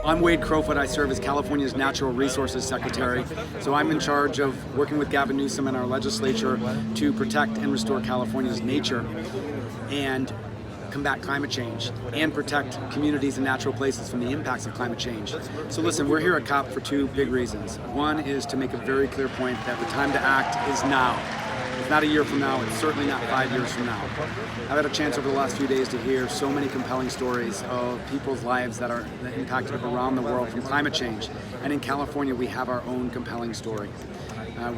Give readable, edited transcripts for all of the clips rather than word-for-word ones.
I'm Wade Crowfoot. I serve as California's Natural Resources Secretary. So I'm in charge of working with Gavin Newsom and our legislature to protect and restore California's nature and combat climate change and protect communities and natural places from the impacts of climate change. So listen, we're here at COP for two big reasons. One is to make a very clear point that the time to act is now. It's not a year from now, it's certainly not 5 years from now. I've had a chance over the last few days to hear so many compelling stories of people's lives that are impacted around the world from climate change. And in California, we have our own compelling story.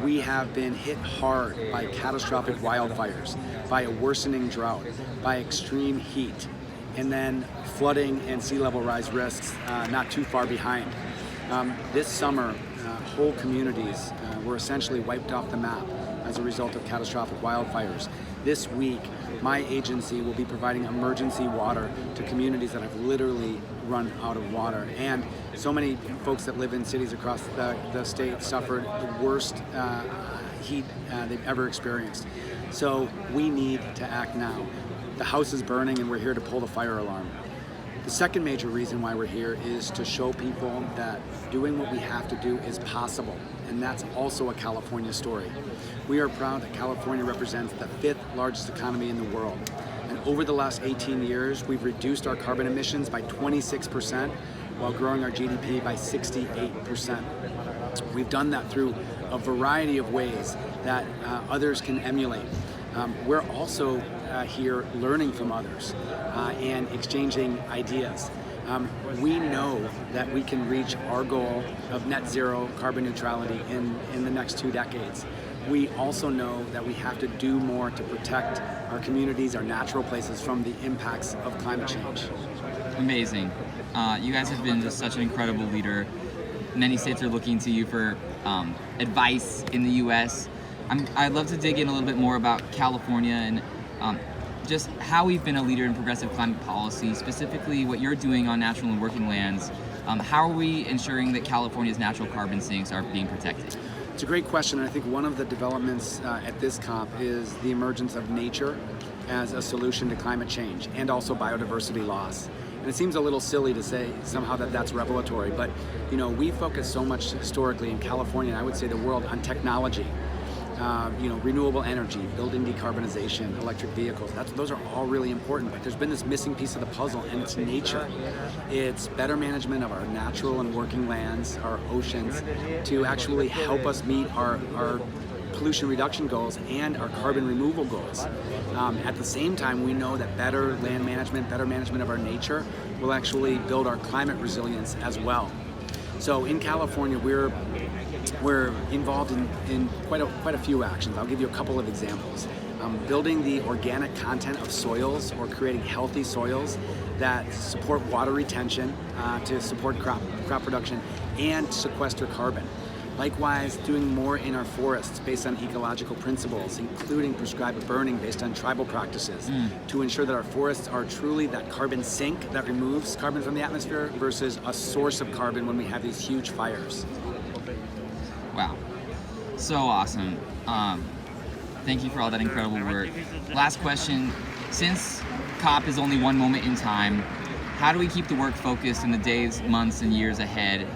We have been hit hard by catastrophic wildfires, by a worsening drought, by extreme heat, and then flooding and sea level rise risks not too far behind. This summer, whole communities were essentially wiped off the map as a result of catastrophic wildfires. This week, my agency will be providing emergency water to communities that have literally run out of water. And so many folks that live in cities across the state suffered the worst heat they've ever experienced. So we need to act now. The house is burning and we're here to pull the fire alarm. The second major reason why we're here is to show people that doing what we have to do is possible, and that's also a California story. We are proud that California represents the 5th largest economy in the world, and over the last 18 years, we've reduced our carbon emissions by 26% while growing our GDP by 68%. We've done that through a variety of ways that others can emulate. We're also here learning from others and exchanging ideas. We know that we can reach our goal of net zero carbon neutrality in the next 2 decades. We also know that we have to do more to protect our communities, our natural places from the impacts of climate change. Amazing. You guys have been just such an incredible leader. Many states are looking to you for advice in the U.S. I'd love to dig in a little bit more about California and just how we've been a leader in progressive climate policy, specifically what you're doing on natural and working lands. How are we ensuring that California's natural carbon sinks are being protected? It's a great question, and I think one of the developments at this COP is the emergence of nature as a solution to climate change and also biodiversity loss. And it seems a little silly to say somehow that that's revelatory, but you know, we focus so much historically in California, and I would say the world, on technology. Renewable energy, building decarbonization, electric vehicles, those are all really important, but there's been this missing piece of the puzzle, and it's nature. It's better management of our natural and working lands, our oceans, to actually help us meet our pollution reduction goals and our carbon removal goals. At the same time, we know that better land management, better management of our nature will actually build our climate resilience as well. So in California, we're involved in quite a few actions. I'll give you a couple of examples. Building the organic content of soils, or creating healthy soils that support water retention to support crop production and sequester carbon. Likewise, doing more in our forests based on ecological principles, including prescribed burning based on tribal practices, to ensure that our forests are truly that carbon sink that removes carbon from the atmosphere versus a source of carbon when we have these huge fires. Wow, so awesome. Thank you for all that incredible work. Last question, since COP is only one moment in time, how do we keep the work focused in the days, months, and years ahead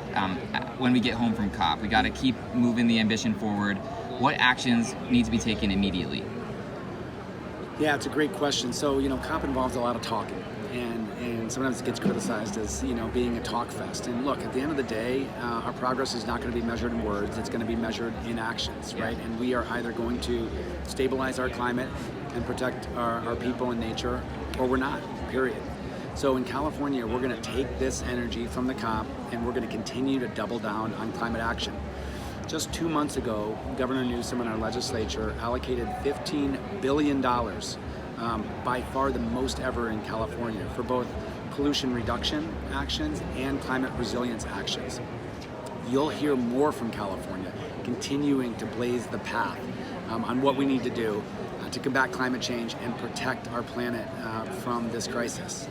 when we get home from COP? We got to keep moving the ambition forward. What actions need to be taken immediately? Yeah, it's a great question. So, COP involves a lot of talking, and sometimes it gets criticized as, being a talk fest. And look, at the end of the day, our progress is not going to be measured in words, it's going to be measured in actions, right? And we are either going to stabilize our climate and protect our people and nature, or we're not, period. So in California, we're going to take this energy from the COP and we're going to continue to double down on climate action. Just 2 months ago, Governor Newsom and our legislature allocated $15 billion, by far the most ever in California, for both pollution reduction actions and climate resilience actions. You'll hear more from California, continuing to blaze the path on what we need to do to combat climate change and protect our planet from this crisis.